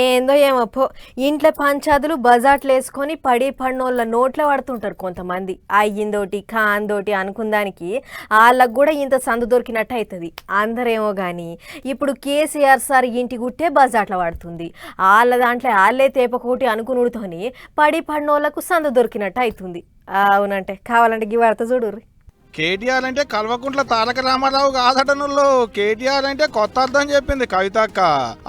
ఏందో ఏమో పో ఇంట్లో పంచాదులు బజాట్లు వేసుకొని పడి పడినోళ్ళ నోట్లో పడుతుంటారు కొంతమంది అయ్యిందోటి కాందోటి అనుకుందానికి వాళ్ళకు కూడా ఇంత సందు దొరికినట్టు అవుతుంది అందరేమో కానీ ఇప్పుడు కేసీఆర్ సార్ ఇంటి గుట్టే బజాట్ల పడుతుంది వాళ్ళ దాంట్లో వాళ్ళే తేపకోటి అనుకునుడితోని పడి పడినోళ్ళకు సందు దొరికినట్టు అవుతుంది అవునంటే కావాలంటే ఈ వార్త చూడుర్రి. కేటీఆర్ అంటే కల్వకుంట్ల తారక రామారావు కాదటనుల్లో కేటీఆర్ అంటే కొత్త అర్థం చెప్పింది కవిత అక్క.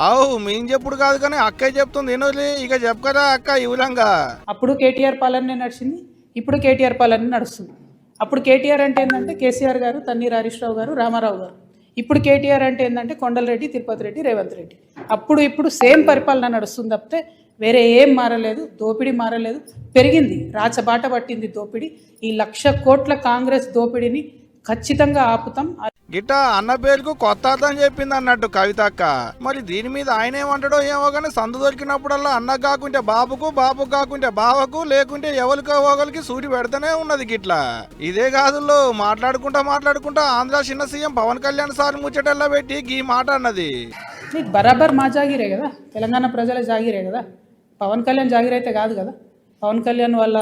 అవు మేము చెప్పుడు కాదు కానీ అక్కయ్య చెప్తుంది ఏనోలే ఇక చెప్పరా అక్క ఈ విధంగా. అప్పుడు కేటీఆర్ పాలనే నడిచింది, ఇప్పుడు కేటీఆర్ పాలన నడుస్తుంది. అప్పుడు కేటీఆర్ అంటే ఏంటంటే కేసీఆర్ గారు, తన్నీర్ హరీష్ రావు గారు, రామారావు గారు. ఇప్పుడు కేటీఆర్ అంటే ఏంటంటే కొండలరెడ్డి, తిరుపతి రెడ్డి, రేవంత్ రెడ్డి. అప్పుడు ఇప్పుడు సేమ్ పరిపాలన నడుస్తుంది తప్పితే వేరే ఏం మారలేదు. దోపిడీ మారలేదు, పెరిగింది, రాచబాట పట్టింది దోపిడీ. ఈ 1,00,000 కోట్ల కాంగ్రెస్ దోపిడీని ఖచ్చితంగా ఆపుతాం. గిట్ట అన్న పేరుకు కొత్త అర్థం చెప్పింది అన్నట్టు కవిత అక్క. మరి దీని మీద ఆయన ఏమంటాడో ఏమో కానీ సందు దొరికినప్పుడల్లా అన్న కాకుంటే బాబుకు, బాబు కాకుంటే బావకు, లేకుంటే ఎవరికో ఒకరికి సూటి పెడతానే ఉన్నది గిట్లా. ఇదే కాదుల్లో మాట్లాడుకుంటా ఆంధ్ర చిన్న సీఎం పవన్ కళ్యాణ్ సార్ ముచ్చటల్లా పెట్టి ఈ మాట అన్నది. బరాబర్ మా జాగిరే కదా, తెలంగాణ ప్రజల జాగిరే కదా. పవన్ కళ్యాణ్ జాగిర్ అయితే కాదు కదా, పవన్ కళ్యాణ్ వాళ్ళ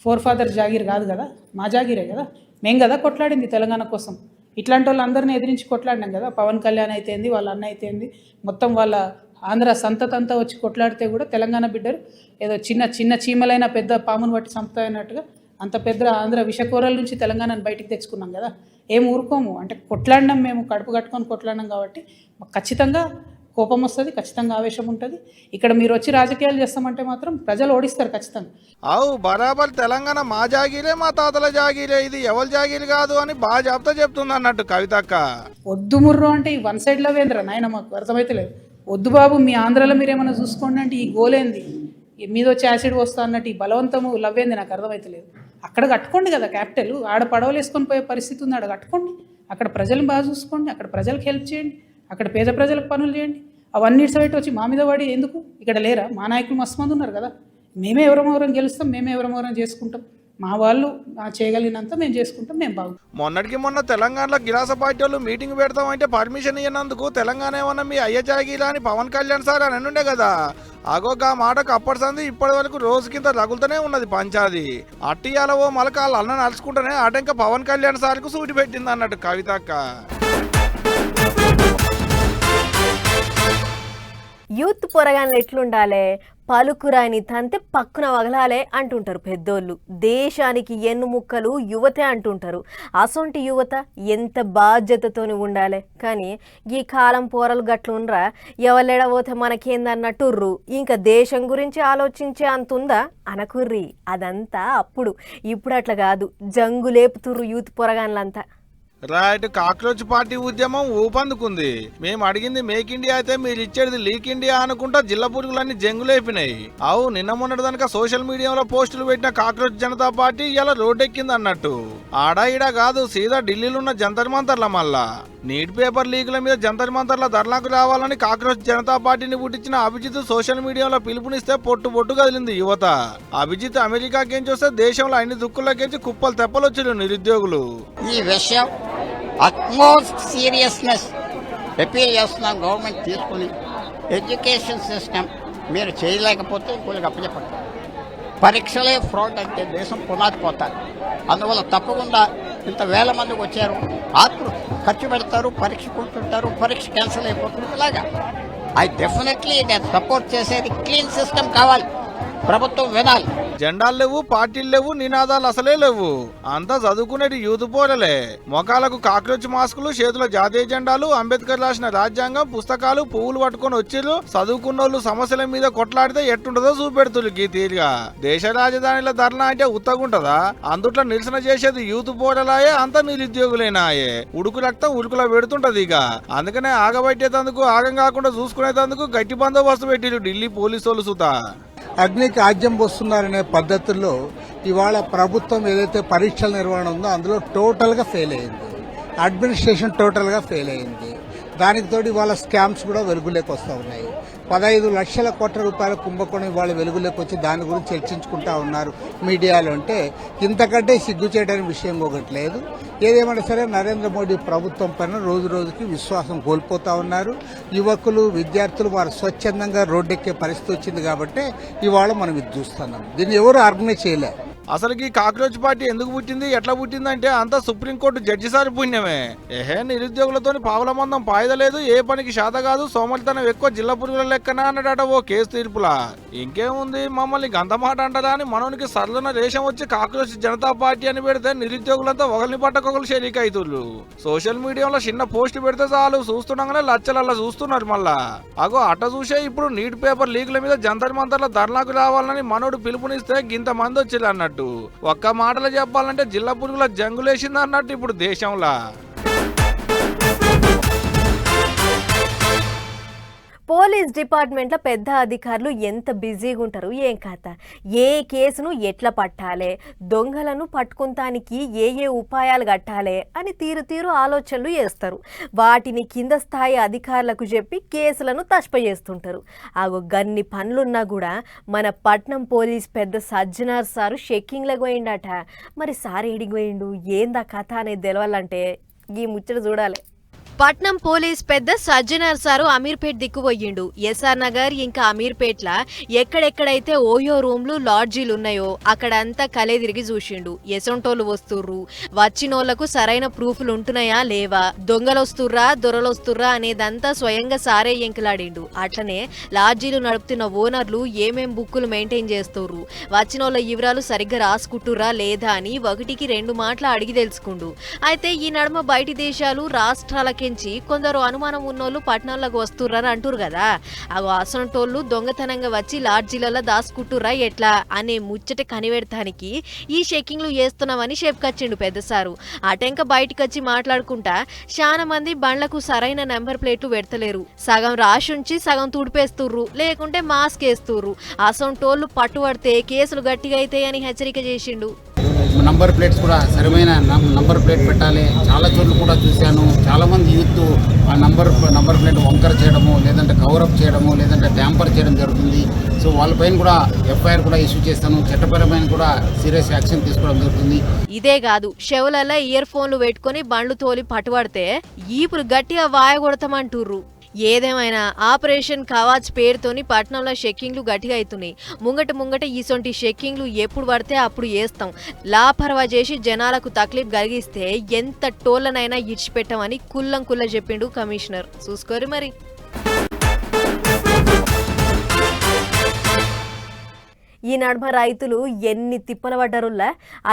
ఫోర్ ఫాదర్ జాగిర్ కాదు కదా, మా జాగిరే కదా. మేం కదా కొట్లాడింది తెలంగాణ కోసం. ఇట్లాంటి వాళ్ళందరినీ ఎదిరించి కొట్లాడినాం కదా. పవన్ కళ్యాణ్ అయితేంది, వాళ్ళ అన్న అయితేంది, మొత్తం వాళ్ళ ఆంధ్ర సంతతంతా వచ్చి కొట్లాడితే కూడా తెలంగాణ బిడ్డరు ఏదో చిన్న చీమలైన పెద్ద పామును బట్టి చంపుతాయన్నట్టుగా అంత పెద్ద ఆంధ్ర విషకూరల నుంచి తెలంగాణను బయటికి తెచ్చుకున్నాం కదా. ఏం ఊరుకోము అంటే కొట్లాడినాం, మేము కడుపు కట్టుకొని కొట్లాడినాం కాబట్టి మాకు ఖచ్చితంగా కోపం వస్తుంది, ఖచ్చితంగా ఆవేశం ఉంటుంది. ఇక్కడ మీరు వచ్చి రాజకీయాలు చేస్తామంటే మాత్రం ప్రజలు ఓడిస్తారు ఖచ్చితంగా. అవు బరాబర్ తెలంగాణ మా జాగీరే, మా తాతల జాగీరే, ఇది ఎవరి జాగీరు కాదు అని బాగా చెప్తుంది అన్నట్టు కవితక్క. వద్దు ముర్రు అంటే ఈ వన్ సైడ్ లవేంద్ర నాయన మాకు అర్థమైతే లేదు. వద్దు బాబు మీ ఆంధ్రాలో మీరు ఏమైనా చూసుకోండి అంటే ఈ గోలేంది, మీద వచ్చి యాసిడ్ వస్తా అన్నట్టు ఈ బలవంతము లవ్వేంది నాకు అర్థమైతే లేదు. అక్కడ కట్టుకోండి కదా క్యాపిటల్, ఆడ పడవలు వేసుకొని పోయే పరిస్థితి ఉంది, ఆడ కట్టుకోండి. అక్కడ ప్రజలను బాగా చూసుకోండి, అక్కడ ప్రజలకు హెల్ప్ చేయండి, అక్కడ పేద ప్రజలకు పనులు చేయండి. అవన్నీ సైట్ వచ్చి మా మీద వాడి ఎందుకు? ఇక్కడ లేరా మా నాయకులు మస్తు మంది ఉన్నారు కదా. మేమే ఎవరమవరం గెలుస్తాం, మేమే ఎవరమవరం చేసుకుంటాం. మా వాళ్ళు చేయగలిగినంత మేము చేసుకుంటాం, మేము బాగుంటాం. మొన్న తెలంగాణలో గిలాస పార్టీ వాళ్ళు మీటింగ్ పెడతామంటే పర్మిషన్ ఇవ్వనందుకు తెలంగాణ ఏమన్నా మీ అయ్య జాగీరా అని పవన్ కళ్యాణ్ సార్ అని ఉండే కదా. అగోగా మాటకు అప్పటి సంది ఇప్పటి వరకు రోజు కింద రగులుతూనే ఉన్నది పంచాది. అట్టియాలవో మలకాళ్ళు అన్న నడుచుకుంటేనే అటంక పవన్ కళ్యాణ్ సార్కు సూటి పెట్టింది అన్నట్టు కవితక్క. యూత్ పొరగాన్లు ఎట్లుండాలే, పలుకురాని తంతే పక్కున వగలాలే అంటుంటారు పెద్దోళ్ళు. దేశానికి ఎన్ను ముక్కలు యువతే అంటుంటారు. అసొంటి యువత ఎంత బాధ్యతతోని ఉండాలి. కానీ ఈ కాలం పోరలు గట్లుండ్రా, ఎవరెడబోతే మనకేందన్నట్టుర్రు. ఇంకా దేశం గురించి ఆలోచించే అంతుందా అనకుర్రి. అదంతా అప్పుడు, ఇప్పుడు అట్లా కాదు, జంగు లేపుతుర్రు యూత్ పొరగాన్లంతా. రైట్, కాక్రోచ్ పార్టీ ఉద్యమం ఊపందుకుంది. మేము అడిగింది మేక్ ఇండియా అయితే మీరు ఇచ్చేది లీక్ ఇండియా అనుకుంటా జిల్లా పురుగులన్నీ జంగులేపినాయి. అవు నిన్న మొన్నటి దానిక సోషల్ మీడియాలో పోస్టులు పెట్టిన కాక్రోచ్ జనతా పార్టీ ఇలా రోడ్డెక్కింది అన్నట్టు. ఆడా ఈడా కాదు, సీదా ఢిల్లీలో ఉన్న జంతర్ మంతర్ల మళ్ళా నీట్ పేపర్ లీకుల మీద జంతర్ మంతర్ల ధర్నాకు రావాలని కాక్రోచ్ జనతా పార్టీని పుట్టించిన అభిజిత్ సోషల్ మీడియాలో పిలుపునిస్తే పొట్టు కదిలింది యువత. అభిజిత్ అమెరికాకేంచి వస్తే దేశంలో అన్ని దుక్కులకేంచి కుప్పలు తెప్పలొచ్చారు నిరుద్యోగులు. ఈ విషయం అట్మోస్ట్ సీరియస్నెస్ అపీల్ చేస్తున్నాం. గవర్నమెంట్ తీసుకుని ఎడ్యుకేషన్ సిస్టమ్ మీరు చేయలేకపోతే ఇంకొకరికి అప్పచెప్పండి. పరీక్షలే ఫ్రాడ్ అంటే దేశం పునాదిపోతారు. అందువల్ల తప్పకుండా ఇంత వేల మందికి వచ్చారు, ఆత్మ ఖర్చు పెడతారు, పరీక్ష కూర్చుంటారు, పరీక్ష క్యాన్సిల్ అయిపోతుంది. ఇలాగా ఐ డెఫినెట్లీ సపోర్ట్ చేసేది క్లీన్ సిస్టమ్ కావాలి, ప్రభుత్వం వినాలి. జెండాలు లేవు, పార్టీలు లేవు, నినాదాలు అసలే లేవు. అంతా చదువుకునేది యూత్ పోరలే. మొఖాలకు కాక్రోచ్ మాస్కులు, చేతుల జాతీయ జెండాలు, అంబేద్కర్ రాసిన రాజ్యాంగం, పుస్తకాలు, పువ్వులు పట్టుకొని వచ్చిర్రు. చదువుకున్నోళ్ళు సమస్యల మీద కొట్లాడితే ఎట్టుంటదో చూపెడుతున్నారు గీ తీరుగా. దేశ రాజధానిలో ధర్నా అంటే ఉత్తగుంటదా? అందుట్లో నిరసన చేసేది యూత్ పోరలాయే, అంతా నిరుద్యోగులేనాయే. ఉడుకు రక్తం ఉడుకులా పెడుతుంటది. ఇక అందుకనే ఆగబట్టేందుకు, ఆగం కాకుండా చూసుకునేందుకు గట్టి బందోబస్తు పెట్టిరు ఢిల్లీ పోలీసులు సుతా. అగ్నికి ఆజ్యం పోస్తున్నారనే పద్ధతుల్లో ఇవాళ ప్రభుత్వం ఏదైతే పరీక్షల నిర్వహణ ఉందో అందులో టోటల్గా ఫెయిల్ అయింది. అడ్మినిస్ట్రేషన్ టోటల్గా ఫెయిల్ అయింది. దానికి తోడు ఇవాళ స్కామ్స్ కూడా వెలుగులోకి వస్తూ ఉన్నాయి. 15 లక్షల కోట్ల రూపాయల కుంభకోణం ఇవాళ వెలుగులోకి వచ్చి దాని గురించి చర్చించుకుంటా ఉన్నారు మీడియాలో. అంటే ఇంతకంటే సిగ్గు చేయడానికి విషయం ఒకటి లేదు. ఏదేమైనా సరే నరేంద్ర మోడీ ప్రభుత్వం పైన రోజు రోజుకి విశ్వాసం కోల్పోతా ఉన్నారు. యువకులు విద్యార్థులు వారు స్వచ్ఛందంగా రోడ్డెక్కే పరిస్థితి వచ్చింది కాబట్టి ఇవాళ మనం ఇది చూస్తున్నాం. దీన్ని ఎవరు ఆర్గనైజ్ చేయలే. అసలుకి కాక్రోచ్ పార్టీ ఎందుకు పుట్టింది, ఎట్లా పుట్టిందంటే అంతా సుప్రీంకోర్టు జడ్జి సారి పుణ్యమే. నిరుద్యోగులతో పావుల మందం పాయదలేదు, ఏ పనికి శాత కాదు, సోమరితనం ఎక్కువ, జిల్లా పురుగుల లెక్కన అన్నడట ఓ కేసు తీర్పులా. ఇంకేముంది, మమ్మల్ని గంత మాట అంటారా అని మనోనికి సరళన రేషం వచ్చి కాక్రోచ్ జనతా పార్టీ అని పెడితే నిరుద్యోగులంతా ఒకరిని పట్టకొకరు షరీక్ అవుతున్నారు. సోషల్ మీడియాలో చిన్న పోస్ట్ పెడితే చాలు చూస్తుండగానే లచ్చలల్లా చూస్తున్నారు. మళ్ళా అగో అట్ట చూసే ఇప్పుడు నీట్ పేపర్ లీకుల మీద జంతర్ మంతర్ల ధర్నాకు రావాలని మనోడు పిలుపునిస్తే గింత మంది వచ్చింది అన్నట్టు. ఒక్క మాటలో చెప్పాలంటే జిల్లా పురుగుల జంగులేసింది అన్నట్టు ఇప్పుడు దేశంలో. పోలీస్ డిపార్ట్మెంట్లో పెద్ద అధికారులు ఎంత బిజీగా ఉంటారు ఏం కథ. ఏ కేసును ఎట్లా పట్టాలి, దొంగలను పట్టుకుంటానికి ఏ ఉపాయాలు కట్టాలి అని తీరు ఆలోచనలు చేస్తారు. వాటిని కింద స్థాయి అధికారులకు చెప్పి కేసులను తష్పచేస్తుంటారు. ఆగో గన్ని పనులున్నా కూడా మన పట్నం పోలీస్ పెద్ద సజ్జనార్ సారు షెక్కింగ్లకు పోయిండట. మరి సార్ ఏడికి పోయిండు, ఏందా కథ అనేది తెలవాలంటే ఈ ముచ్చట చూడాలి. పట్నం పోలీస్ పెద్ద సజ్జనార్ సారు అమీర్పేట్ దిక్కుపోయిండు. ఎస్ఆర్ నగర్ ఇంకా అమీర్పేట్ల ఎక్కడెక్కడైతే ఓయో రూమ్లు లాడ్జీలు ఉన్నాయో అక్కడంతా కలే తిరిగి చూసిండు. ఎసొంటోళ్ళు వస్తుర్రు, వచ్చినోళ్లకు సరైన ప్రూఫ్లు ఉంటున్నాయా లేవా, దొంగలొస్తుర్రా దొరలొస్తుర్రా అనేదంతా స్వయంగా సారే ఎంకలాడిండు. అట్లనే లాడ్జీలు నడుపుతున్న ఓనర్లు ఏమేం బుక్కులు మెయింటైన్ చేస్తుర్రు, వచ్చినోళ్ళ వివరాలు సరిగ్గా రాసుకుంటుర్రా లేదా అని 1కి 2 మాటలు అడిగి తెలుసుకుండు. అయితే ఈ నడుమ బయటి దేశాలు రాష్ట్రాలకి కొందరు అనుమానం ఉన్నోళ్ళు పట్టణాలకు వస్తుర్రని అంటురు కదా. అసంటోళ్ళు దొంగతనంగా వచ్చి లాడ్జీలలో దాసుకుంటుర్రా ఎట్లా అనే ముచ్చట కనిపెడతానికి ఈ చెక్కింగ్లు చేస్తున్నామని చెప్పుకొచ్చిండు పెద్దసారు. అటెంక బయటకు వచ్చి మాట్లాడుకుంటా చాలా మంది బండ్లకు సరైన నెంబర్ ప్లేట్లు పెడతలేరు, సగం రాషుంచి సగం తుడిపేస్తుర్రు, లేకుంటే మాస్క్ వేస్తుర్రు. అసంటోళ్ళు పట్టుబడితే కేసులు గట్టిగా అవుతాయని హెచ్చరిక చేసిండు. నంబర్ ప్లేట్స్ కూడా సరైన నంబర్ ప్లేట్ పెట్టాలి. చాలా చోట్ల కూడా చూశాను, చాలామంది యూత్ ఆ నంబర్ ప్లేట్ వంకర చేయడము, లేదంటే కవరప్ చేయడము, లేదంటే ట్యాంపర్ చేయడం జరుగుతుంది. సో వాళ్ళపైన కూడా ఎఫ్ఐఆర్ కూడా ఇష్యూ చేస్తాను, చట్టపరమైన కూడా సీరియస్ యాక్షన్ తీసుకోవడం జరుగుతుంది. ఇదే కాదు, చెవులలో ఇయర్ ఫోన్లు పెట్టుకుని బండ్లు తోలి పట్టుబడితే ఇప్పుడు గట్టిగా వాయగొడతామంటుర్రు. ఏదేమైనా ఆపరేషన్ కవాచ్ పేరుతోని పట్నంలో షెక్కింగ్లు గట్టిగా అవుతున్నాయి. ముంగట ఈసొంటి షెక్కింగ్లు ఎప్పుడు పడితే అప్పుడు వేస్తాం, లాపర్వా చేసి జనాలకు తక్లీఫ్ కలిగిస్తే ఎంత టోళ్ళనైనా ఇడిచిపెట్టామని కుల్ల చెప్పిండు కమిషనర్. చూసుకోరు మరి. ఈ నడుమ రైతులు ఎన్ని తిప్పల పడ్డరుల్లా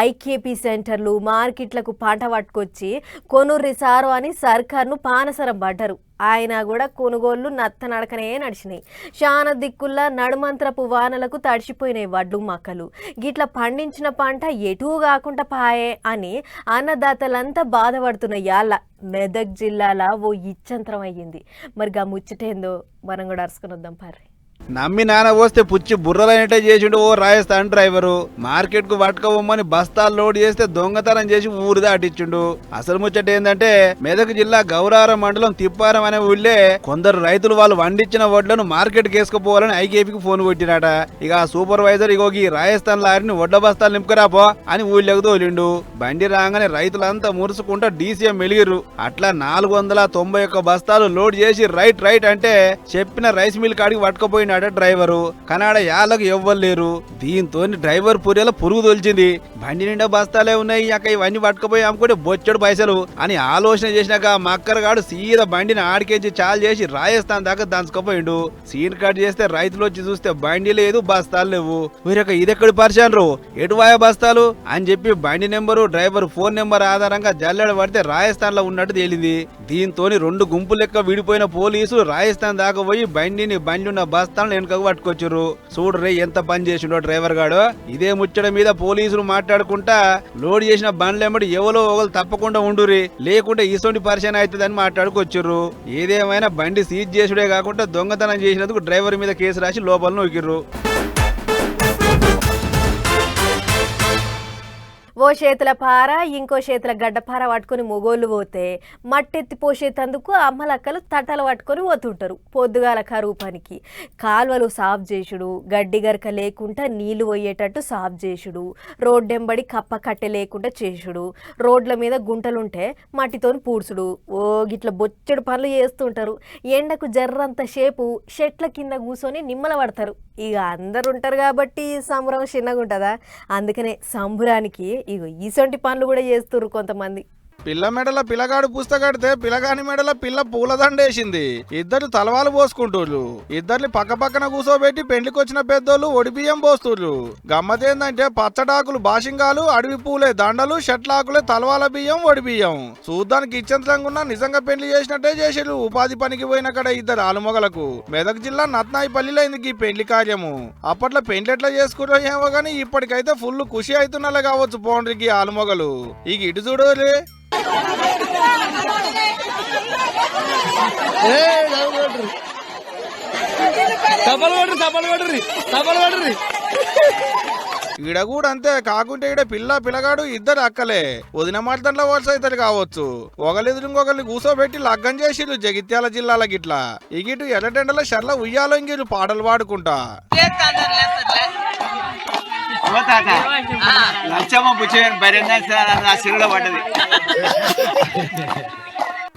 ఐకేపీ సెంటర్లు మార్కెట్లకు పంట పట్టుకొచ్చి కొనుర్రి సారు అని సర్కార్ను పానసరం పడ్డరు. ఆయన కూడా కొనుగోళ్లు నత్తనడకనే నడిచినాయి. శాన దిక్కుల్లా నడుమంత్రపు వానలకు తడిచిపోయినాయి వడ్లు మక్కలు. గిట్లా పండించిన పంట ఎటూ కాకుండా పాయే అని అన్నదాతలంతా బాధపడుతున్న యాళ్ళ మెదక్ జిల్లాల ఓ ఇచ్చంతరం అయ్యింది. మరి గా ముచ్చటేందో మనం కూడా అరుసుకుని వద్దాం పార్రి. నమ్మి నాన్న పోస్తే పుచ్చి బుర్రలైనట్టే చేసిండు ఓ రాజస్థాన్ డ్రైవరు. మార్కెట్ కు పట్టుకోవమ్మని బస్తాలు లోడ్ చేస్తే దొంగతనం చేసి ఊరు దాటిచ్చిండు. అసలు ముచ్చట ఏంటంటే మెదక్ జిల్లా గౌరారం మండలం తిప్పారం అనే ఊళ్ళే కొందరు రైతులు వాళ్ళు వండించిన వడ్లను మార్కెట్ కేసుకుపోవాలని ఐకేపీకి ఫోన్ కొట్టినట. ఇక ఆ సూపర్వైజర్ ఈ రాజస్థాన్ లారీని వడ్ల బస్తాలు నింపుకురాపో అని ఊళ్ళకు తోలిండు. బండి రాగానే రైతులంతా మురుసుకుంటా డీసీఎం మెలిగిర్రు. అట్లా 491 బస్తాలు లోడ్ చేసి రైట్ అంటే చెప్పిన రైస్ మిల్ కాడికి పట్టుకుపోయిన డ్రైవరు. కనాడ యాళ్ళకు ఎవ్వలేరు. దీంతో డ్రైవర్ పూరేలా పురుగు తొలిచింది. బండి నిండా బస్తాలే ఉన్నాయి, అక్క ఇవన్నీ పట్టుకుపోయి అమ్ముకుంటే బొచ్చడు పైసలు అని ఆలోచన చేసినాక మక్కరగాడు సీదా బండిని ఆడికేసి చాలు చేసి రాజస్థాన్ దాకా దంచుకుపోయిండు. సీన్ కట్ చేస్తే రైతులు వచ్చి చూస్తే బండి లేదు, బస్తాలు లేవు. వీరొక ఇదెక్కడి పరిచారు, ఎటువాయ బస్తాలు అని చెప్పి బండి నెంబరు డ్రైవర్ ఫోన్ నెంబర్ ఆధారంగా జల్లెడ పడితే రాజస్థాన్ లో ఉన్నట్టు తేలింది. దీంతో 2 గుంపులు లెక్క విడిపోయిన పోలీసులు రాజస్థాన్ దాకా పోయి బండి ఉన్న బస్తాలను వెనుకకు పట్టుకొచ్చారు. చూడరే ఎంత పని చేసిండో డ్రైవర్ గాడు. ఇదే ముచ్చట మీద పోలీసులు మాట్లాడుకుంటా లోడ్ చేసిన బండ్లెంబడి ఎవరో ఒకరు తప్పకుండా ఉండురి, లేకుంటే ఈసొంటి పరిచయం అవుతుందని మాట్లాడుకొచ్చారు. ఏదేమైనా బండి సీజ్ చేసుడే కాకుండా దొంగతనం చేసినందుకు డ్రైవర్ మీద కేసు రాసి లోపల నొక్కిర్రు. ఓ చేతుల పార ఇంకో చేతుల గడ్డపార పట్టుకొని మొగోళ్ళు పోతే మట్టెత్తి పోసేటందుకు అమ్మలక్కలు తట్టలు పట్టుకొని పోతుంటారు పొద్దుగాల కరువు పనికి. కాల్వలు సాఫ్ చేసుడు, గడ్డి గరక లేకుండా నీళ్లు పోయేటట్టు సాఫ్ చేసుడు, రోడ్డెంబడి కప్ప కట్టె లేకుండా చేసుడు, రోడ్ల మీద గుంటలుంటే మట్టితోని పూడ్చుడు, ఓ గిట్ల బొచ్చడు పనులు చేస్తుంటారు. ఎండకు జర్రంత సేపు చెట్ల కింద కూర్చొని నిమ్మల పడతారు. ఇక అందరు ఉంటారు కాబట్టి సంబరం చిన్నగా ఉంటుందా? అందుకనే సంబురానికి ఇగో ఈసొంటి పనులు కూడా చేస్తుర్రు కొంతమంది. పిల్ల మెడల పిల్లగాడు పుస్తకడితే పిల్లగాని మెడల పిల్ల పూలదండేసింది. ఇద్దరు తలవాలు పోసుకుంటూర్రు. ఇద్దరిని పక్క పక్కన కూసోబెట్టి పెండ్లికొచ్చిన పెద్దోళ్ళు ఒడిబియ్యం పోస్తుర్రు. గమ్మతేందంటే పచ్చడాకులు బాషింగాలు, అడవి పూలే దండలు, షట్లాకులే తలవాల బియ్యం, ఒడిబియ్యం. చూడ్డానికి ఇచ్చంతరంగా ఉన్న నిజంగా పెళ్లి చేసినట్టే చేసిరు. ఉపాధి పనికి పోయిన కడ ఇద్దరు ఆలుమొగలకు. మెదక్ జిల్లా నత్నాయిపల్లిలో అయింది ఈ పెళ్లి కార్యము. అప్పట్లో పెళ్లి ఎట్లా చేసుకున్నారో ఏమో గానీ ఇప్పటికైతే ఫుల్ ఖుషి అవుతున్నలే కావచ్చు పోండ్రికి ఆలుమొగలు. ఇక ఇటు చూడలే ఈడ కూడా అంతే. కాకుంటే ఈడ పిల్లగాడు ఇద్దరు అక్కలే. వదిన మాటల్లో వలస అవుతారు కావచ్చు. ఒకళ్ళెదురు ఇంకొకరిని కూసోబెట్టి లగ్గం చేసిరు జగిత్యాల జిల్లాల గిట్లా. ఇగిటు ఎర్రటెండల షర్ల ఉయ్యాలో ఇంగిరు పాటలు పాడుకుంటా.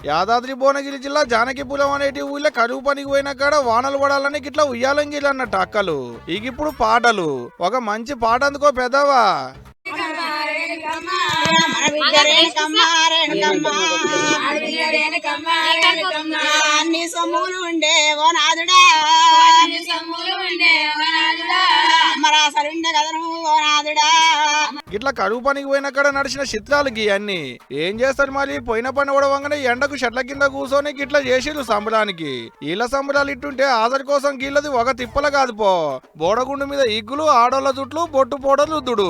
యాదాద్రి భువనగిరి జిల్లా జానకిపురం అనేటి ఊళ్ళో కరువు పనికి పోయిన కాడ వానలు పడాలని గిట్లా ఉయ్యాలంగిలు అన్నట్టు అక్కలు. ఇగిప్పుడు పాటలు. ఒక మంచి పాట అందుకో పెద్దవా. అన్ని సొమ్ములు ఉండే ఓ నాదుడా, మరాసలుండే కదను ఓ నాదుడా. ఇట్లా కరువు పనికి పోయిన కాడ నడిచిన చిత్రాలు అన్ని ఏం చేస్తారు మరి. పోయిన పని ఉడవంగానే ఎండకు చెట్ల కింద కూర్చొని గిట్లా చేసిరు సంబరానికి. వీళ్ళ సంబరాలు ఇట్టుంటే ఆదరి కోసం గీళ్ళది ఒక తిప్పల కాదు పో. బోడగుండు మీద ఇగ్గులు, ఆడోళ్ళ జుట్లు, బొట్టు పోడలు రుద్దుడు.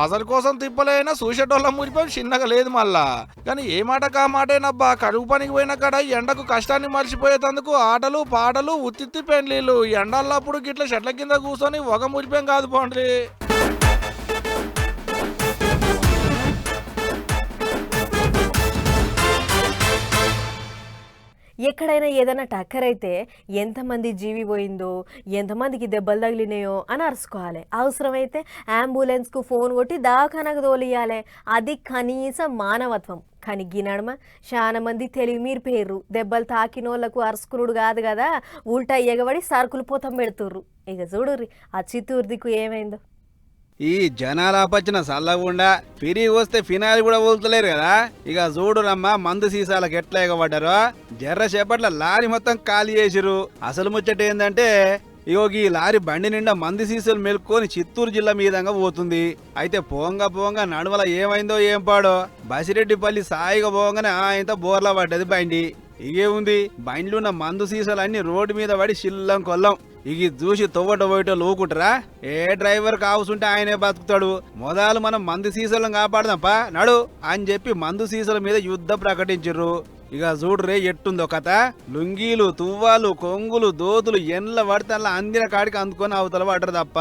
ఆదరి కోసం తిప్పలైనా చూసేటోళ్ళ మురిపోయి చిన్నగా లేదు మళ్ళా. కానీ ఏ మాట కా మాటేనబ్బా. కరువు పనికి పోయిన కాడ ఎండకు కష్టాన్ని మర్చిపోయేందుకు ఆటలు పాటలు ఉత్తిత్తి పెండ్లీలు. ఎండల్లప్పుడు గిట్ల చెట్ల కింద కూర్చొని ఒక మురిపోం కాదు పోండ్రి. ఎక్కడైనా ఏదైనా టక్కర్ అయితే ఎంతమంది జీవి పోయిందో, ఎంతమందికి దెబ్బలు తగిలినాయో అని అరుచుకోవాలి. అవసరమైతే అంబులెన్స్కు ఫోన్ కొట్టి దవాఖానకు తోలియాలి. అది కనీస మానవత్వం. కానీ గినడమ చాలా మంది తెలివి మీరిపోయారు. దెబ్బలు తాకినోళ్లకు అరుచుకునుడు కాదు కదా, ఉల్టా ఎగబడి సరుకులు పోతం పెడుతుర్రు. ఇక చూడుర్రి ఆ చిత్తూరు దిక్కు ఏమైందో. ఈ జనాలాపచ్చిన సల్లగుండా ఫిరి వస్తే ఫినాయిల్ కూడా వదులుతలేరు కదా. ఇక చూడురమ్మా మందు సీసాలకు ఎట్లా ఎగబడ్డారో. జర్ర చేపట్ల లారీ మొత్తం ఖాళీ చేసిరు. అసలు ముచ్చట ఏందంటే ఇగో ఈ లారీ బండి నిండా మంది సీసాలు మెలుక్కొని చిత్తూరు జిల్లా మీదంగా పోతుంది. అయితే పోంగా నడుమల ఏమైందో ఏం పాడో. బసిరెడ్డిపల్లి సాయిగా పోగానే ఆయనతో బోర్లా పడ్డది బండి. ఇగే ఉంది బండ్లు ఉన్న మందు సీసాలు అన్ని రోడ్డు మీద పడి చిల్లం కొల్లం. ఇగి చూసి తొవ్వట పోయటో లోకుంటరా. ఏ డ్రైవర్ కావసుంటే ఆయనే బతుకుతాడు. మొదలు మనం మందు సీసాలను కాపాడదాంపా నడు అని చెప్పి మందు సీసాల మీద యుద్ధం ప్రకటించరు. ఇక చూడురే ఎట్టుందో కథ. లుంగీలు, తువ్వాలు, కొంగులు, దోతులు ఎండ్ల పడితే అలా అందిన కాడికి అందుకొని అవతల పడరు తప్ప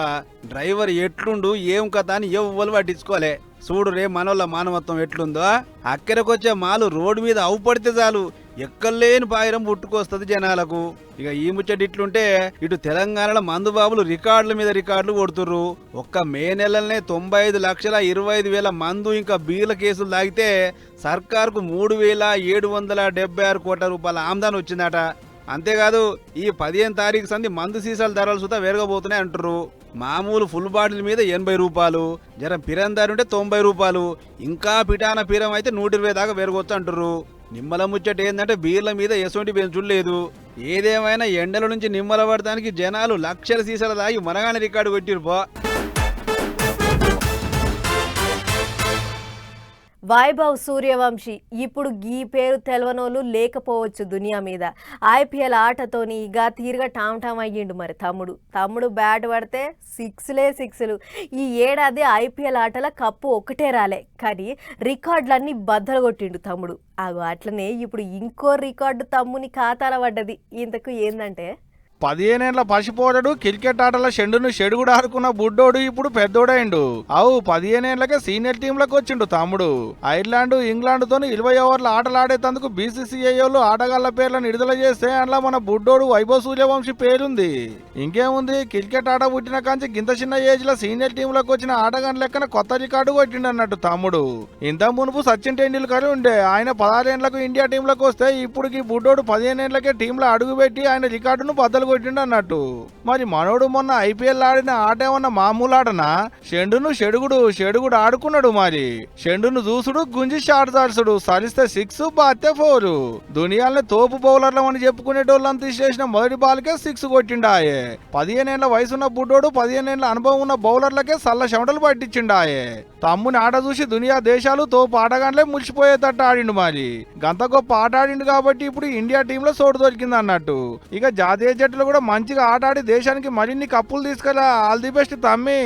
డ్రైవర్ ఎట్లుండు ఏం కథ అని ఎవ్వరు పట్టించుకోలే. చూడురే మనోళ్ళ మానవత్వం ఎట్లుందో. అక్కడికొచ్చే మాలు రోడ్డు మీద అవుపడితే చాలు ఎక్కలేని పాయిరం పుట్టుకొస్తుంది జనాలకు. ఇక ఈ ముచ్చట ఇట్లుంటే ఇటు తెలంగాణలో మందుబాబులు రికార్డుల మీద రికార్డులు కొడుతుర్రు. ఒక్క మే నెలలనే 95,25,000 మందు ఇంకా బీర్ల కేసులు తాగితే సర్కారుకు 3,776 కోట్ల రూపాయల ఆమ్దాని వచ్చిందట. అంతేకాదు ఈ 15 తారీఖు సంది మందు సీసాల ధరలు సుతా పెరగబోతున్నాయి అంటారు. మామూలు ఫుల్ బాటిల్ మీద 80 రూపాయలు, జర పిరందారి ఉంటే 90 రూపాయలు, ఇంకా పిటాన పిరం అయితే 120 దాకా పెరగొచ్చు అంటారు. నిమ్మల ముచ్చట ఏంటంటే బీర్ల మీద ఎటువంటి పెంచుడు లేదు. ఏదేమైనా ఎండల నుంచి నిమ్మల పడటానికి జనాలు లక్షల సీసాలు తాగి మనగానే రికార్డు కొట్టిరు పో. వైభవ్ సూర్యవంశీ ఇప్పుడు గీ పేరు తెలవనోళ్ళు లేకపోవచ్చు దునియా మీద. ఐపీఎల్ ఆటతోని ఇక తీరుగా టామ్ అయ్యిండు. మరి తమ్ముడు బ్యాట్ పడితే సిక్స్లు. ఈ ఏడాది ఐపీఎల్ ఆటల కప్పు ఒకటే రాలే, కానీ రికార్డులన్నీ బద్దలు కొట్టిండు తమ్ముడు. అట్లనే ఇప్పుడు ఇంకో రికార్డు తమ్ముని ఖాతాలో పడ్డది. ఇంతకు ఏందంటే 15 పసిపోరడు క్రికెట్ ఆటల షెండును షెడుగుడు ఆడుకున్న బుడ్డోడు ఇప్పుడు పెద్దోడైండు. 15 సీనియర్ టీంలకు వచ్చిండు తమ్ముడు. ఐర్లాండ్ ఇంగ్లాండ్ తోని 20 ఓవర్ల ఆటలాడేందుకు బీసీసీఐ ఆటగాళ్ల పేర్లను విడుదల చేస్తే అందులో మన బుడ్డోడు వైభవ్ సూర్యవంశీ పేరుంది. ఇంకేముంది, క్రికెట్ ఆట పుట్టిన కాంచి గింత చిన్న ఏజ్ లో సీనియర్ టీంలకు వచ్చిన ఆటగాళ్ళ లెక్కన కొత్త రికార్డు కొట్టిండు అన్నట్టు తమ్ముడు. ఇంత మునుపు సచిన్ టెండూల్కర్ ఉండే, ఆయన 16 ఏళ్లకు ఇండియా టీంలకు వస్తే ఇప్పుడు ఈ బుడ్డోడు 15 ఏళ్లకే టీంలో అడుగుపెట్టి ఆయన రికార్డును బద్దలు కొట్టిండు అన్నట్టు. మరి మనోడు మొన్న ఐపీఎల్ ఆడిన ఆట ఏమన్నా మామూలు ఆటనా? షెండును షెడుగుడు ఆడుకున్నాడు. మరి షెండును చూసుడు, గుంజి షాట్ దాల్సుడు, సరిస్తే 6 బాతే 4. దునియాల్ని తోపు బౌలర్లు అని చెప్పుకునేటోళ్ళని తీసేసిన మొదటి బాల్కే 6 కొట్టిండాయే. 15 ఏళ్ల వయసున్న బుడ్డోడు 15 ఏళ్ల అనుభవం ఉన్న బౌలర్లకే సల్ల చెమటలు పట్టించిండాయే. తమ్ముని ఆట చూసి దునియా దేశాలు తోపు ఆటగాన్లే మురిసిపోయేటట్టు ఆడిండు. మరి గంత గొప్ప ఆట ఆడిండు కాబట్టి ఇప్పుడు ఇండియా టీంలో చోటు దొరికింది అన్నట్టు. ఇక జాతీయ జట్టులు కూడా మంచిగా ఆట ఆడి దేశానికి మరిన్ని కప్పులు తీసుకెళ్ళా. ఆల్ ది బెస్ట్ తమ్మి.